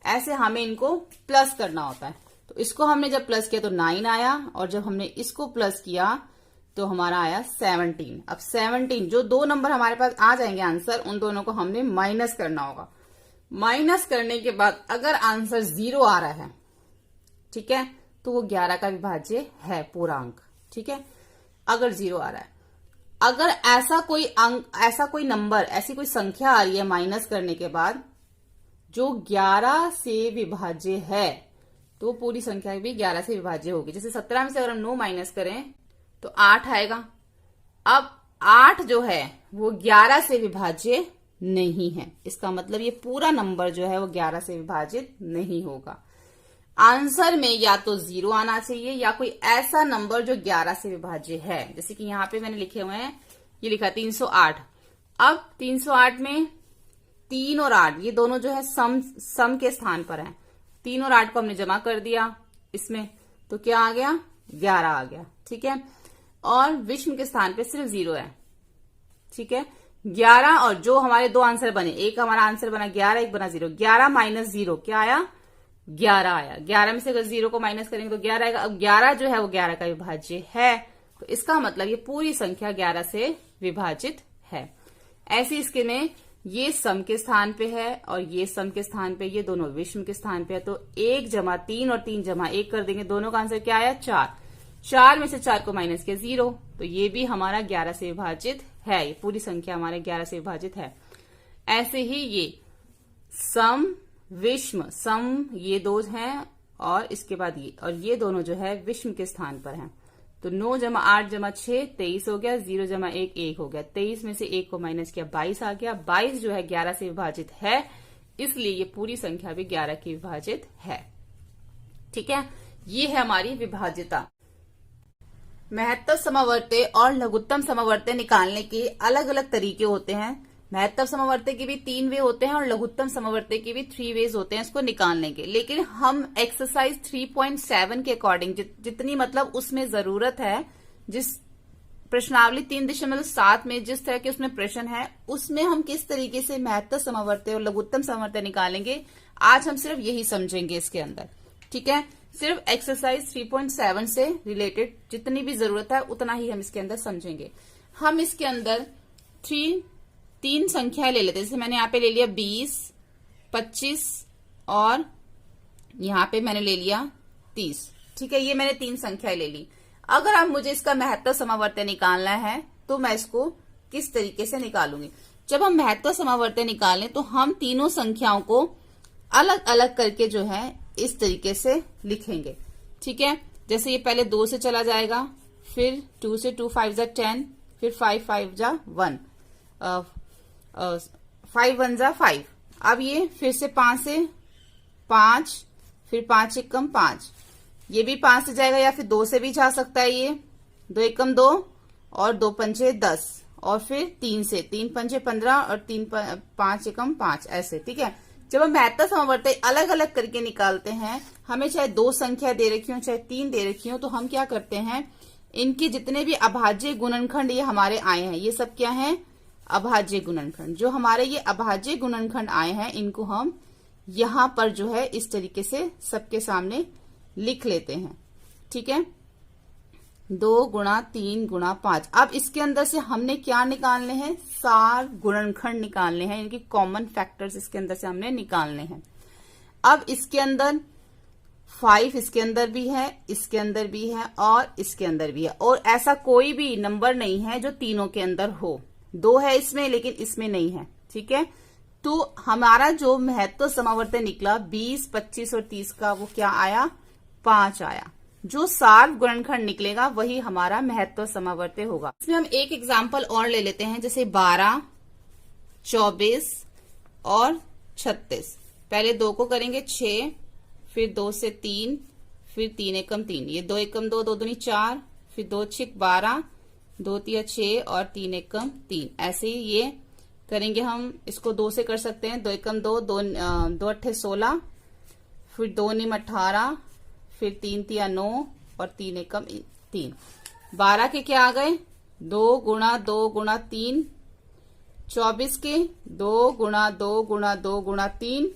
ऐसे हमें इनको प्लस करना होता है। तो इसको हमने जब प्लस किया तो 9 आया, और जब हमने इसको प्लस किया तो हमारा आया 17। अब 17, जो दो नंबर हमारे पास आ जाएंगे आंसर, उन दोनों को हमने माइनस करना होगा। माइनस करने के बाद अगर आंसर 0 आ रहा है, ठीक है, तो वो 11 का विभाज्य है पूरा अंक। ठीक है, अगर 0 आ रहा है। अगर ऐसा कोई अंक, ऐसा कोई नंबर, ऐसी कोई संख्या आ रही है माइनस करने के बाद जो 11 से विभाज्य है, तो पूरी संख्या भी 11 से विभाज्य होगी। जैसे 17 में से अगर हम 9 माइनस करें तो 8 आएगा। अब 8 जो है वो 11 से विभाज्य नहीं है, इसका मतलब ये पूरा नंबर जो है वो 11 से विभाजित नहीं होगा। आंसर में या तो 0 आना चाहिए या कोई ऐसा नंबर जो 11 से विभाज्य है। जैसे कि यहाँ पे मैंने लिखे हुए हैं, ये लिखा 308। अब 308 में 3 और 8 ये दोनों जो है सम के स्थान पर हैं। 3 और 8 को हमने जमा कर दिया इसमें, तो क्या आ गया, 11 आ गया। ठीक है, और विषम के स्थान पे सिर्फ 0 है। ठीक है, 11 और जो हमारे दो आंसर बने, एक हमारा आंसर बना 11, एक बना 0। 11 माइनस 0 क्या आया, 11 आया। 11 में से अगर 0 को माइनस करेंगे तो 11 आएगा। अब 11 जो है वो 11 का विभाज्य है, तो इसका मतलब ये पूरी संख्या 11 से विभाजित है। ऐसे इसके में ये सम के स्थान पे है और ये सम के स्थान पे, ये दोनों विषम के स्थान पे है। तो 1 जमा 3 और 3 जमा 1 कर देंगे, दोनों का आंसर क्या आया, 4। 4 में से 4 को माइनस किया 0, तो ये भी हमारा 11 से विभाजित है। ये पूरी संख्या हमारे 11 से विभाजित है। ऐसे ही ये सम विषम, सम ये दो हैं और इसके बाद ये, और ये दोनों जो है विषम के स्थान पर हैं। तो 9 जमा 8 जमा 6 23 हो गया, 0 जमा 1 1 हो गया। 23 में से 1 को माइनस किया 22 आ गया। 22 जो है 11 से विभाजित है, इसलिए ये पूरी संख्या भी 11 की विभाजित है। ठीक है, ये है हमारी विभाज्यता। महत्तम समवर्ती और लघुत्तम समवर्ती निकालने के अलग अलग तरीके होते हैं। महत्तम समवर्ती के भी 3 वे होते हैं और लघुत्तम समवर्ती के भी 3 वेज होते हैं इसको निकालने के। लेकिन हम एक्सरसाइज 3.7 के अकॉर्डिंग जितनी मतलब उसमें जरूरत है, जिस प्रश्नावली 3.7 में जिस तरह के उसमें प्रश्न है, उसमें हम किस तरीके से महत्तम समवर्ती और लघुत्तम समवर्ती निकालेंगे, आज हम सिर्फ यही समझेंगे इसके अंदर। ठीक है, सिर्फ एक्सरसाइज 3.7 से रिलेटेड जितनी भी जरूरत है उतना ही हम इसके अंदर समझेंगे। हम इसके अंदर 3 संख्या ले लेते हैं। जैसे मैंने यहाँ पे ले लिया 20, 25 और यहाँ पे मैंने ले लिया 30। ठीक है, ये मैंने 3 संख्याएं ले ली। अगर अब मुझे इसका महत्तम समवर्ती निकालना है तो मैं इसको किस तरीके से निकालूंगी। जब हम महत्तम समवर्ती निकालें तो हम तीनों संख्याओं को अलग अलग करके जो है इस तरीके से लिखेंगे। ठीक है, जैसे ये पहले 2 से चला जाएगा, फिर 2 से 2 5 जा 10, फिर 5 5 जा 1, 5 1 जा 5। अब ये फिर से 5 से 5, फिर 5 एकम 5, ये भी 5 से जाएगा या फिर 2 से भी जा सकता है। ये 2 एकम 2 और 2 पंचे 10, और फिर 3 से, 3 पंचे 15 और 5 एकम 5 ऐसे। ठीक है, जब हम महत्तम समवर्ती अलग अलग करके निकालते हैं, हमें चाहे 2 संख्या दे रखी हो चाहे 3 दे रखी हो, तो हम क्या करते हैं, इनके जितने भी अभाज्य गुणनखंड ये हमारे आए हैं, ये सब क्या है, अभाज्य गुणनखंड। जो हमारे ये अभाज्य गुणनखंड आए हैं, इनको हम यहां पर जो है इस तरीके से सबके सामने लिख लेते हैं। ठीक है, 2 गुणा 3 गुणा 5। अब इसके अंदर से हमने क्या निकालने हैं, सार गुणनखंड निकालने हैं, इनकी कॉमन फैक्टर्स इसके अंदर से हमने निकालने हैं। अब इसके अंदर 5 इसके अंदर भी है, इसके अंदर भी है और इसके अंदर भी है, और ऐसा कोई भी नंबर नहीं है जो तीनों के अंदर हो। 2 है इसमें लेकिन इसमें नहीं है। ठीक है, तो हमारा जो महत्तम समवर्ती निकला 20, 25 और 30 का, वो क्या आया, 5 आया। जो सार गुणनखंड निकलेगा वही हमारा महत्तम समवर्ती होगा। इसमें हम एक एग्जाम्पल और ले लेते हैं, जैसे 12, 24 और 36। पहले 2 को करेंगे 6, फिर 2 से 3, फिर 3 एकम 3, ये 2 एकम 2, 2 दूनी 4, फिर 2 छिक 12, 2 तिया 6 और 3 एकम 3। ऐसे ही ये करेंगे हम, इसको 2 से कर सकते हैं, 2 एकम 2, 2 अट्ठे 16, फिर 2 निम 18, फिर 3 तिया 9 और 3 एकम 3। 12 के क्या आ गए, 2 गुणा 2 गुणा 3। 24 के 2 गुणा 2 गुणा 2 गुणा 3।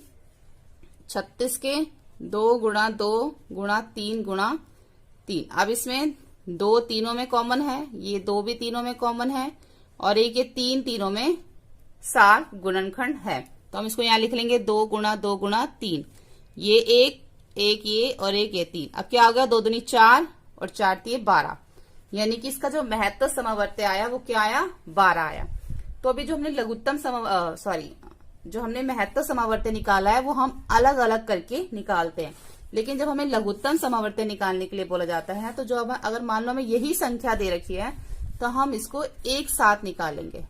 36 के 2 गुणा 2 गुणा 3 गुणा 3। अब इसमें 2 तीनों में कॉमन है, ये 2 भी तीनों में कॉमन है, और एक ये 3 तीनों में सार गुणनखंड है। तो हम इसको यहाँ लिख लेंगे 2 गुणा 2 गुणा 3। ये एक ये और एक ये 3। अब क्या आ गया, 2 दूनी 4 और 4 तिये 12, यानी कि इसका जो महत्तम समवर्ती आया वो क्या आया, 12 आया। तो अभी जो हमने लघुत्तम जो हमने महत्तम समवर्ती निकाला है वो हम अलग अलग करके निकालते हैं। लेकिन जब हमें लघुत्तम समवर्ती निकालने के लिए बोला जाता है, तो जो अगर मान लो हमें यही संख्या दे रखी है तो हम इसको एक साथ निकालेंगे।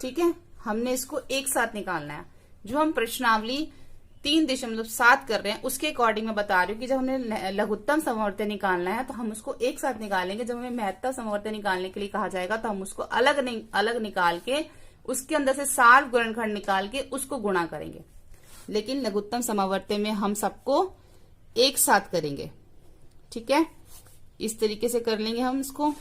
ठीक है, हमने इसको एक साथ निकालना है। जो हम प्रश्नावली 3.7 कर रहे हैं, उसके अकॉर्डिंग मैं बता रही हूँ कि जब हमें लघुत्तम समवर्त निकालना है तो हम उसको एक साथ निकालेंगे। जब हमें महत्तम समवर्त निकालने के लिए कहा जाएगा तो हम उसको अलग निकाल के उसके अंदर से 7 गुणनखंड निकाल के उसको गुणा करेंगे। लेकिन लघुत्तम समवर्त में हम सबको एक साथ करेंगे। ठीक है, इस तरीके से कर लेंगे हम इसको।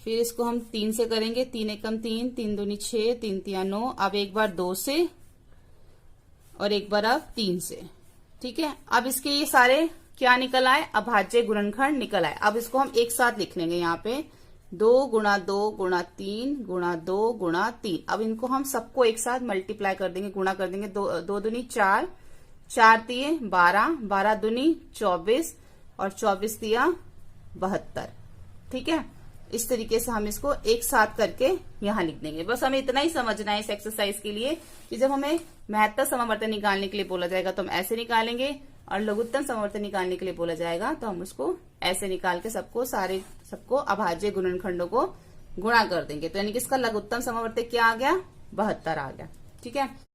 फिर इसको हम 3 से करेंगे, 3 एकम 3, 3 दूनी 6, 3 तिया 9। अब एक बार 2 से और एक बार अब 3 से। ठीक है, अब इसके ये सारे क्या निकल आए, अभाज्य गुणनखंड निकल आए। अब इसको हम एक साथ लिख लेंगे यहाँ पे 2 गुणा 2 गुणा 3 गुणा 2 गुणा 3। अब इनको हम सबको एक साथ मल्टीप्लाई कर देंगे, गुणा कर देंगे। 2 दूनी 4, 4 तिये 12, 12 दूनी 24 और 24 तिया 72। ठीक है, इस तरीके से हम इसको एक साथ करके यहां लिख देंगे। बस हमें इतना ही समझना है इस एक्सरसाइज के लिए कि जब हमें महत्तम समवर्त निकालने के लिए बोला जाएगा तो हम ऐसे निकालेंगे, और लघुत्तम समवर्त निकालने के लिए बोला जाएगा तो हम उसको ऐसे निकाल के सबको अभाज्य गुणनखंडों को गुणा कर देंगे। तो यानी कि इसका लघुत्तम समवर्त क्या आ गया, 72 आ गया। ठीक है।